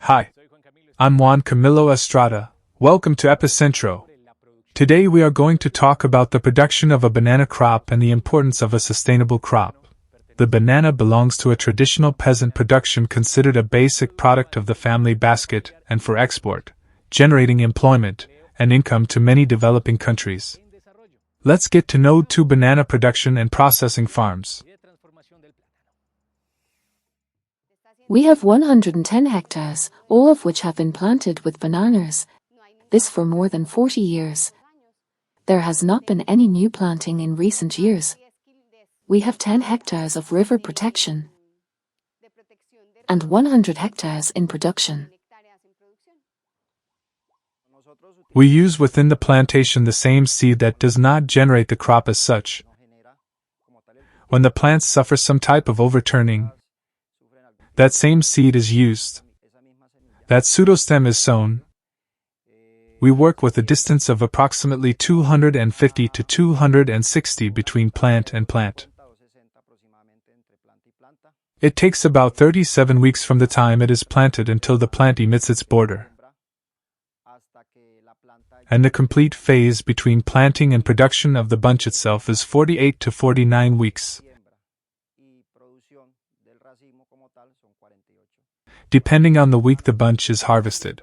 Hi, I'm Juan Camilo Estrada. Welcome to Epicentro. Today we are going to talk about the production of a banana crop and the importance of a sustainable crop. The banana belongs to a traditional peasant production considered a basic product of the family basket and for export, generating employment and income to many developing countries. Let's get to know two banana production and processing farms. We have 110 hectares, all of which have been planted with bananas, this for more than 40 years. There has not been any new planting in recent years. We have 10 hectares of river protection and 100 hectares in production. We use within the plantation the same seed that does not generate the crop as such. When the plants suffer some type of overturning, that same seed is used. That pseudostem is sown. We work with a distance of approximately 250 to 260 between plant and plant. It takes about 37 weeks from the time it is planted until the plant emits its border. And the complete phase between planting and production of the bunch itself is 48 to 49 weeks. Depending on the week the bunch is harvested.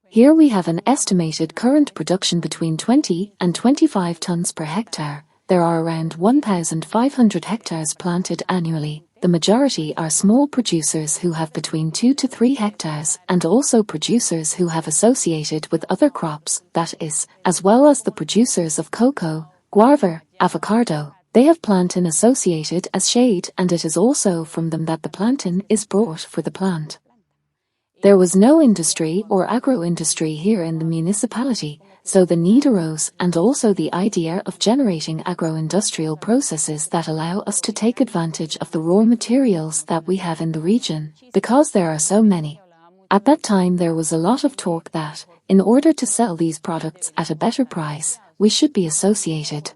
Here we have an estimated current production between 20 and 25 tons per hectare. There are around 1,500 hectares planted annually. The majority are small producers who have between 2 to 3 hectares and also producers who have associated with other crops, that is, as well as the producers of cocoa, guava, avocado. They have plantain associated as shade, and it is also from them that the plantain is brought for the plant. There was no industry or agro-industry here in the municipality, so the need arose and also the idea of generating agro-industrial processes that allow us to take advantage of the raw materials that we have in the region, because there are so many. At that time there was a lot of talk that, in order to sell these products at a better price, we should be associated.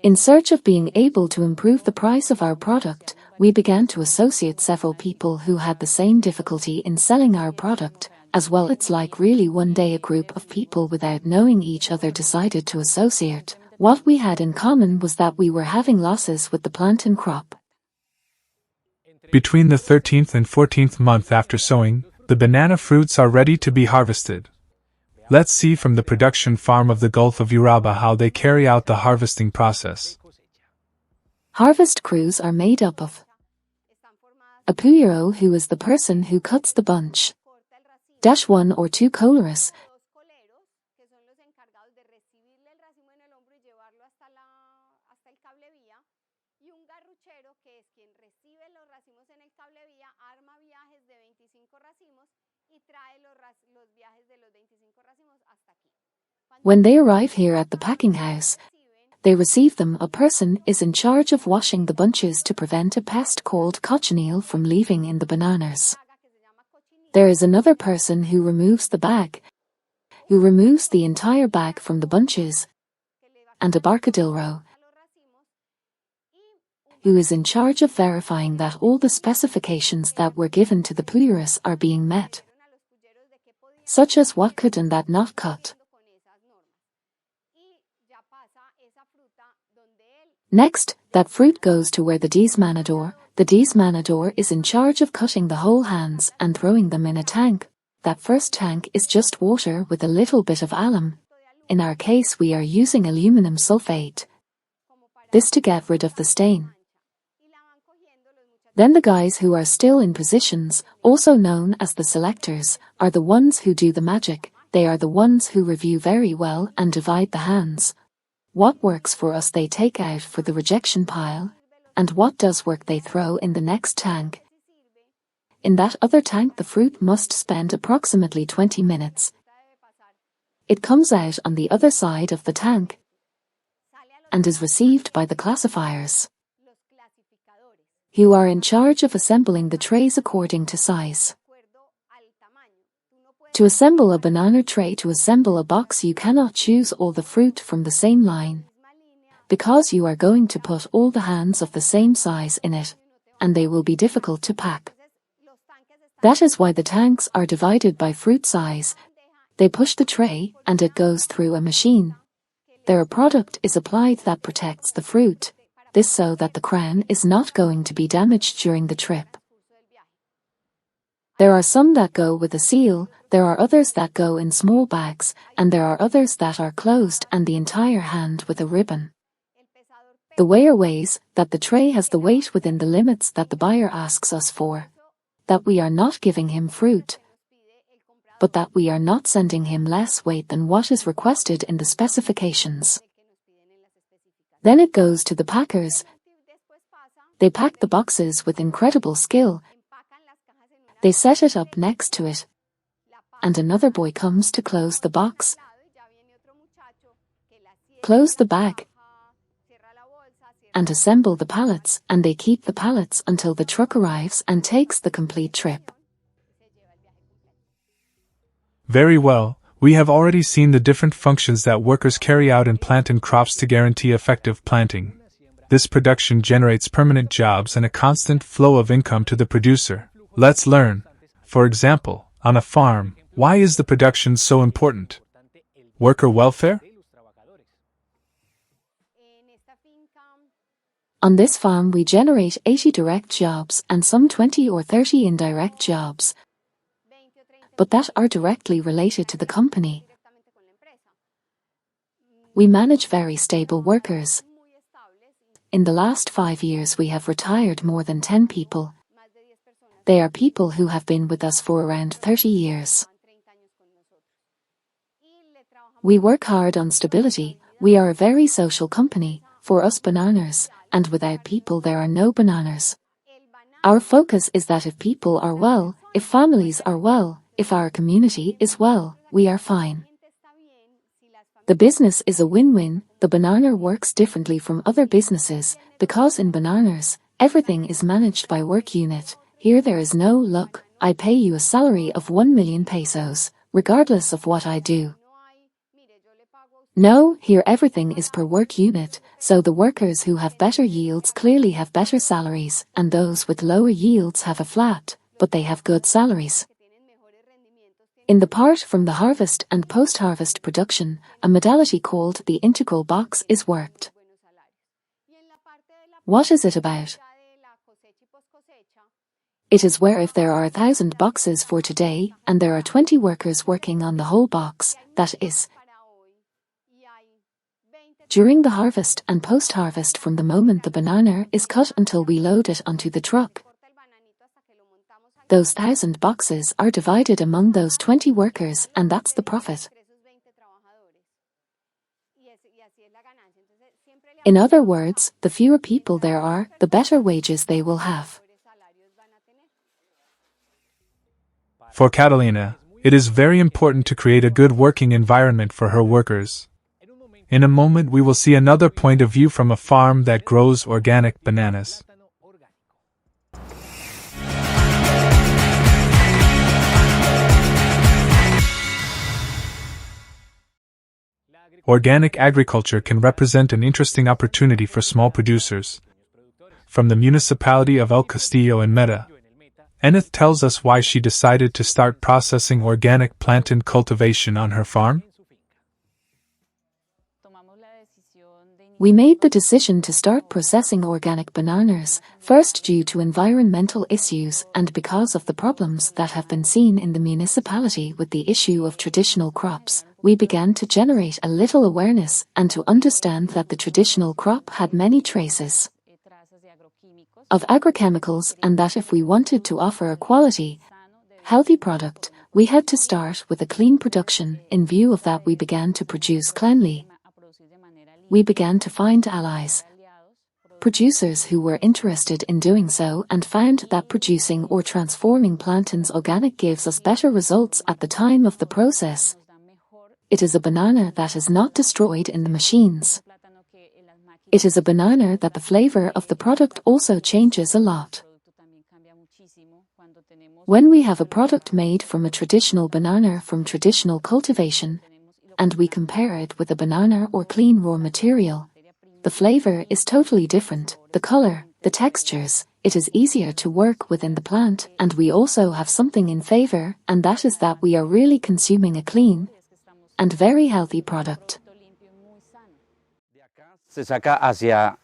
In search of being able to improve the price of our product, we began to associate several people who had the same difficulty in selling our product, as well. It's like really one day a group of people without knowing each other decided to associate. What we had in common was that we were having losses with the plantain crop. Between the 13th and 14th month after sowing, the banana fruits are ready to be harvested. Let's see from the production farm of the Gulf of Uraba how they carry out the harvesting process. Harvest crews are made up of a puyero, who is the person who cuts the bunch, -1 or 2 coleros, When they arrive here at the packing house, they receive them. A person is in charge of washing the bunches to prevent a pest called cochineal from leaving in the bananas. There is another person who removes the bag, who removes the entire bag from the bunches, and a barcadillo, who is in charge of verifying that all the specifications that were given to the puyeros are being met, such as what could and that not cut. Next, that fruit goes to where the desmanador. The desmanador is in charge of cutting the whole hands and throwing them in a tank. That first tank is just water with a little bit of alum. In our case we are using aluminum sulfate. This to get rid of the stain. Then the guys who are still in positions, also known as the selectors, are the ones who do the magic. They are the ones who review very well and divide the hands. What works for us they take out for the rejection pile, and what does work they throw in the next tank. In that other tank the fruit must spend approximately 20 minutes. It comes out on the other side of the tank and is received by the classifiers, who are in charge of assembling the trays according to size. To assemble a banana tray, to assemble a box, you cannot choose all the fruit from the same line, because you are going to put all the hands of the same size in it, and they will be difficult to pack. That is why the tanks are divided by fruit size. They push the tray and it goes through a machine. There a product is applied that protects the fruit, this so that the crown is not going to be damaged during the trip. There are some that go with a seal, there are others that go in small bags, and there are others that are closed and the entire hand with a ribbon. The weigher weighs that the tray has the weight within the limits that the buyer asks us for, that we are not giving him fruit, but that we are not sending him less weight than what is requested in the specifications. Then it goes to the packers. They pack the boxes with incredible skill. They set it up next to it, and another boy comes to close the box, close the bag, and assemble the pallets, and they keep the pallets until the truck arrives and takes the complete trip. Very well, we have already seen the different functions that workers carry out in planting crops to guarantee effective planting. This production generates permanent jobs and a constant flow of income to the producer. Let's learn. For example, on a farm, why is the production so important? Worker welfare? On this farm we generate 80 direct jobs and some 20 or 30 indirect jobs, but that are directly related to the company. We manage very stable workers. In the last 5 years we have retired more than 10 people. They are people who have been with us for around 30 years. We work hard on stability. We are a very social company, for us bananas, and without people there are no bananas. Our focus is that if people are well, if families are well, if our community is well, we are fine. The business is a win-win. The banana works differently from other businesses, because in bananas, everything is managed by work unit. Here there is no look, I pay you a salary of 1 million pesos, regardless of what I do. No, here everything is per work unit, so the workers who have better yields clearly have better salaries, and those with lower yields have a flat, but they have good salaries. In the part from the harvest and post-harvest production, a modality called the integral box is worked. What is it about? It is where if there are 1,000 boxes for today, and there are 20 workers working on the whole box, that is, during the harvest and post-harvest from the moment the banana is cut until we load it onto the truck. Those 1,000 boxes are divided among those 20 workers, and that's the profit. In other words, the fewer people there are, the better wages they will have. For Catalina, it is very important to create a good working environment for her workers. In a moment we will see another point of view from a farm that grows organic bananas. Organic agriculture can represent an interesting opportunity for small producers. From the municipality of El Castillo in Meta, Enith tells us why she decided to start processing organic plantain cultivation on her farm. We made the decision to start processing organic bananas, first due to environmental issues and because of the problems that have been seen in the municipality with the issue of traditional crops. We began to generate a little awareness and to understand that the traditional crop had many traces of agrochemicals, and that if we wanted to offer a quality, healthy product, we had to start with a clean production. In view of that, we began to produce cleanly. We began to find allies, producers who were interested in doing so, and found that producing or transforming plantains organic gives us better results at the time of the process. It is a banana that is not destroyed in the machines. It is a banana that the flavor of the product also changes a lot. When we have a product made from a traditional banana from traditional cultivation, and we compare it with a banana or clean raw material, the flavor is totally different, the color, the textures, it is easier to work within the plant, and we also have something in favor, and that is that we are really consuming a clean and very healthy product. Se saca hacia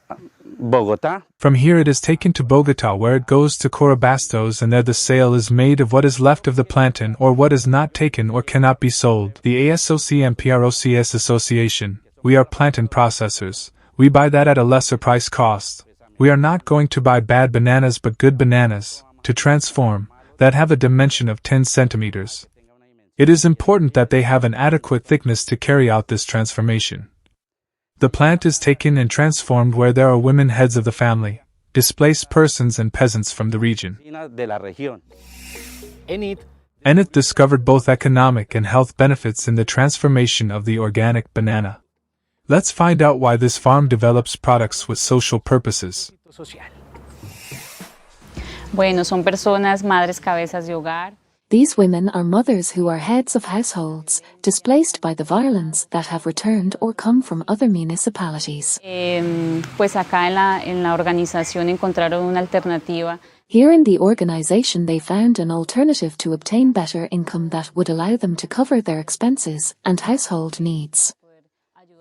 Bogotá. From here it is taken to Bogota, where it goes to Corabastos, and there the sale is made of what is left of the plantain or what is not taken or cannot be sold. The ASOCMPROCS Association, we are plantain processors. We buy that at a lesser price cost. We are not going to buy bad bananas but good bananas, to transform, that have a dimension of 10 centimeters. It is important that they have an adequate thickness to carry out this transformation. The plant is taken and transformed where there are women heads of the family, displaced persons and peasants from the region. Enid discovered both economic and health benefits in the transformation of the organic banana. Let's find out why this farm develops products with social purposes. Bueno, son personas, madres, cabezas de hogar. These women are mothers who are heads of households, displaced by the violence that have returned or come from other municipalities. Pues acá en la organización encontraron una alternativa. Here in the organization they found an alternative to obtain better income that would allow them to cover their expenses and household needs.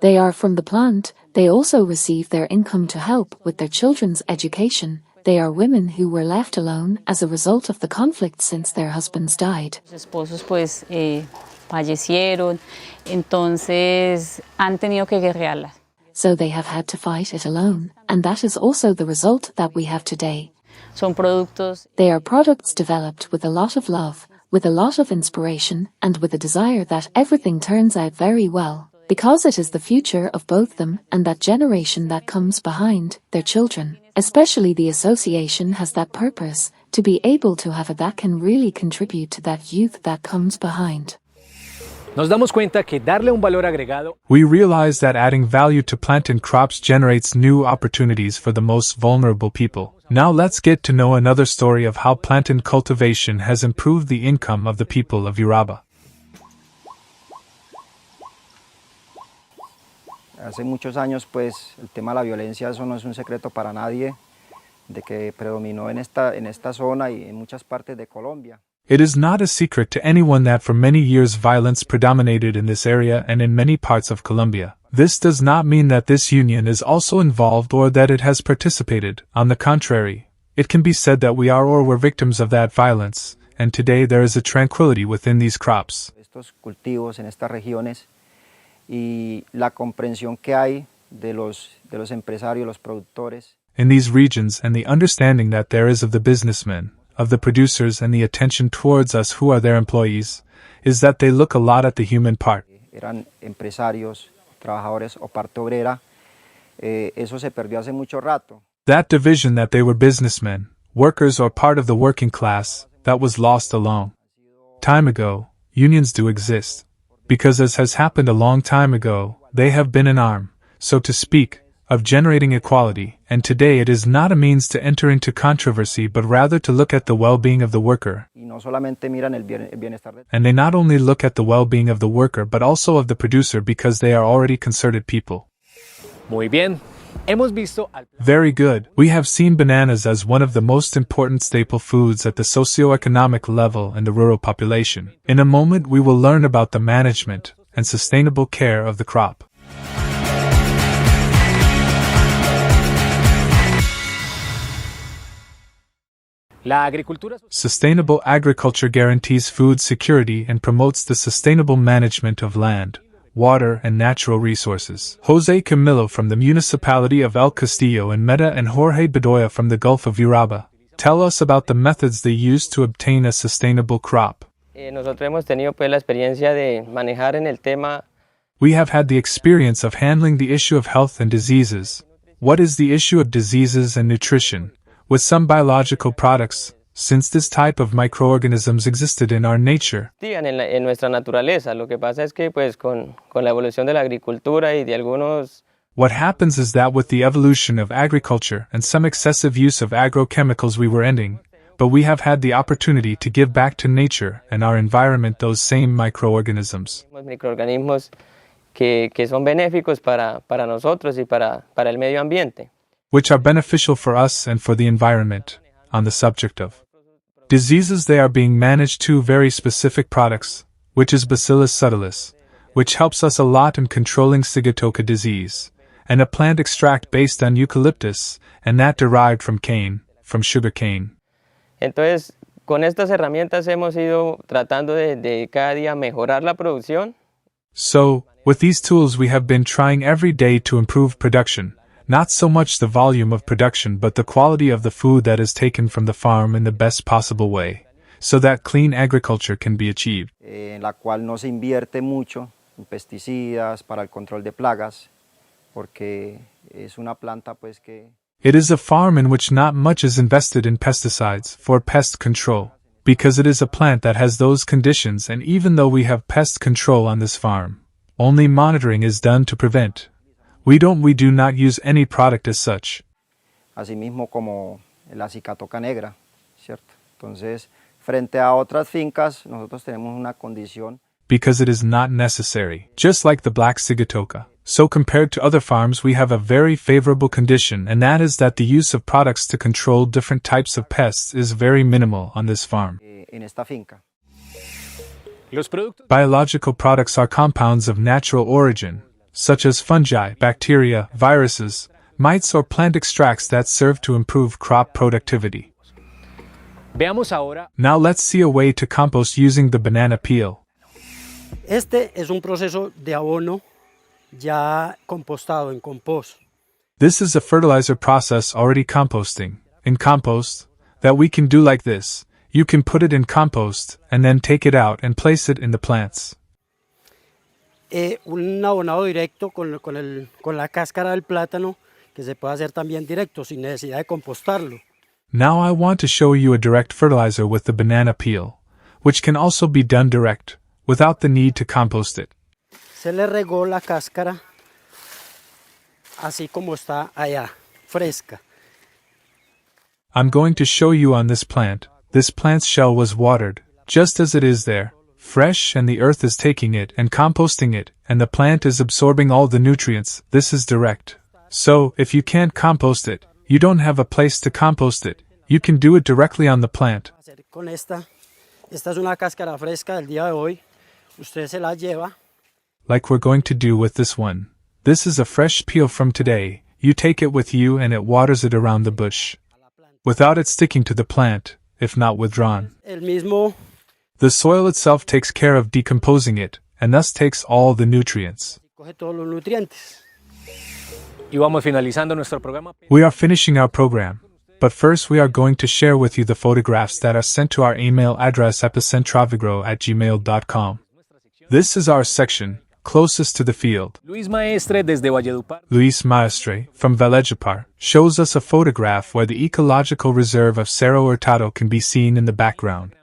They are from the plant, they also receive their income to help with their children's education. They are women who were left alone as a result of the conflict since their husbands died. Sus esposos pues fallecieron, entonces han tenido que guerrearla. So they have had to fight it alone, and that is also the result that we have today. Son productos. They are products developed with a lot of love, with a lot of inspiration, and with a desire that everything turns out very well, because it is the future of both them and that generation that comes behind, their children. Especially the association has that purpose, to be able to have it that can really contribute to that youth that comes behind. Nos damos cuenta que darle un valor agregado. We realize that adding value to plantain crops generates new opportunities for the most vulnerable people. Now let's get to know another story of how plantain cultivation has improved the income of the people of Uraba. Hace muchos años, pues, el tema de la violencia, eso no es un secreto para nadie, de que predominó en esta zona y en muchas partes de Colombia. It is not a secret to anyone that for many years violence predominated in this area and in many parts of Colombia. This does not mean that this union is also involved or that it has participated. On the contrary, it can be said that we are or were victims of that violence, and today there is a tranquility within these crops. Estos cultivos en estas regiones y la comprensión que hay de los empresarios, los productores. In these regions, and the understanding that there is of the businessmen, of the producers, and the attention towards us who are their employees, is that they look a lot at the human part. Eran empresarios, trabajadores o parte obrera. Eso se perdió hace mucho rato. That division that they were businessmen, workers or part of the working class, that was lost a long time ago. Unions do exist. Because as has happened a long time ago, they have been an arm, so to speak, of generating equality, and today it is not a means to enter into controversy but rather to look at the well-being of the worker. And they not only look at the well-being of the worker but also of the producer because they are already concerted people. Muy bien. Hemos visto Very good. We have seen bananas as one of the most important staple foods at the socio-economic level in the rural population. In a moment we will learn about the management and sustainable care of the crop. La agricultura. Sustainable agriculture guarantees food security and promotes the sustainable management of land, water, and natural resources. Jose Camilo from the municipality of El Castillo and Meta and Jorge Bedoya from the Gulf of Uraba tell us about the methods they use to obtain a sustainable crop. Nosotros hemos tenido pues la experiencia de manejar en el tema. We have had the experience of handling the issue of health and diseases. What is the issue of diseases and nutrition? With some biological products, since this type of microorganisms existed in our nature. En nuestra naturaleza. Lo que pasa es que pues con la evolución de la agricultura y de algunos. What happens is that with the evolution of agriculture and some excessive use of agrochemicals we were ending, but we have had the opportunity to give back to nature and our environment those same microorganisms. Microorganismos que son benéficos para nosotros y para el medio ambiente. which are beneficial for us and for the environment. On the subject of diseases, they are being managed to very specific products, which is Bacillus subtilis, which helps us a lot in controlling Sigatoka disease, and a plant extract based on eucalyptus, and that derived from cane, from sugar cane. Entonces, con estas herramientas hemos ido tratando de cada día mejorar la producción. So, with these tools we have been trying every day to improve production, not so much the volume of production but the quality of the food that is taken from the farm in the best possible way, so that clean agriculture can be achieved. En la cual no se invierte mucho en pesticidas para el control de plagas, porque es una planta pues que... It is a farm in which not much is invested in pesticides for pest control, because it is a plant that has those conditions, and even though we have pest control on this farm, only monitoring is done to prevent. We do not use any product as such. Asimismo como la cicatoca negra, ¿cierto? Entonces, frente a otras fincas, nosotros tenemos una condición. Because it is not necessary, just like the black sigatoka. So compared to other farms we have a very favorable condition, and that is that the use of products to control different types of pests is very minimal on this farm. En esta finca. Biological products are compounds of natural origin, such as fungi, bacteria, viruses, mites or plant extracts that serve to improve crop productivity. Veamos ahora. Now let's see a way to compost using the banana peel. Este es un proceso de abono ya compostado en compost. This is a fertilizer process already composting, in compost, that we can do like this. You can put it in compost and then take it out and place it in the plants. Un abonado directo con la cáscara del plátano que se puede hacer también directo sin necesidad de compostarlo. Now I want to show you a direct fertilizer with the banana peel, which can also be done direct, without the need to compost it. Se le regó la cáscara así como está allá, fresca. I'm going to show you on this plant. This plant's shell was watered, just as it is there, fresh, and the earth is taking it and composting it, and the plant is absorbing all the nutrients. This is direct. So, if you can't compost it, you don't have a place to compost it, you can do it directly on the plant. Con esta es una cáscara fresca del día de hoy. Usted se la lleva. Like we're going to do with this one. This is a fresh peel from today. You take it with you and it waters it around the bush, without it sticking to the plant, if not withdrawn. The soil itself takes care of decomposing it, and thus takes all the nutrients. We are finishing our program, but first we are going to share with you the photographs that are sent to our email address epicentravigro@gmail.com. This is our section, closest to the field. Luis Maestre from Valledupar shows us a photograph where the ecological reserve of Cerro Hurtado can be seen in the background.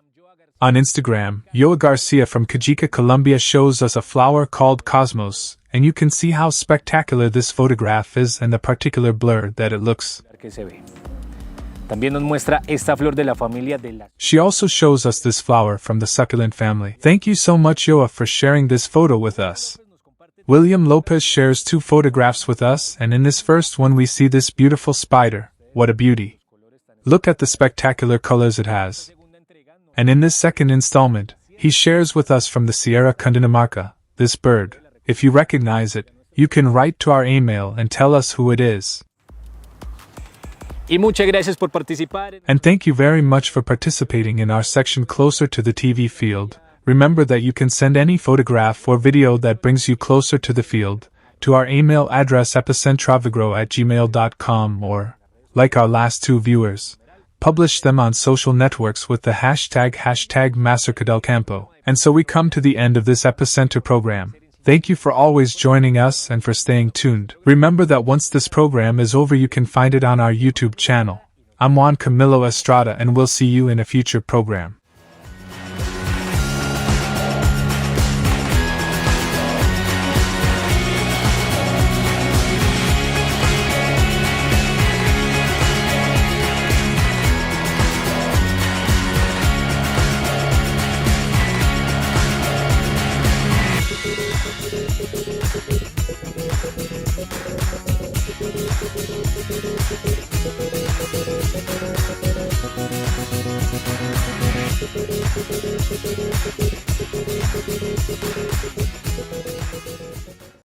On Instagram, Yoa Garcia from Cajica, Colombia shows us a flower called Cosmos, and you can see how spectacular this photograph is and the particular blur that it looks. She also shows us this flower from the succulent family. Thank you so much, Yoa, for sharing this photo with us. William Lopez shares 2 photographs with us, and in this first one we see this beautiful spider. What a beauty! Look at the spectacular colors it has. And in this second installment, he shares with us from the Sierra Cundinamarca, this bird. If you recognize it, you can write to our email and tell us who it is. And thank you very much for participating in our section closer to the TV field. Remember that you can send any photograph or video that brings you closer to the field to our email address epicentravigro@gmail.com, or, like our last 2 viewers, publish them on social networks with the hashtag #MacercaDelCampo. And so we come to the end of this Epicenter program. Thank you for always joining us and for staying tuned. Remember that once this program is over you can find it on our YouTube channel. I'm Juan Camilo Estrada and we'll see you in a future program.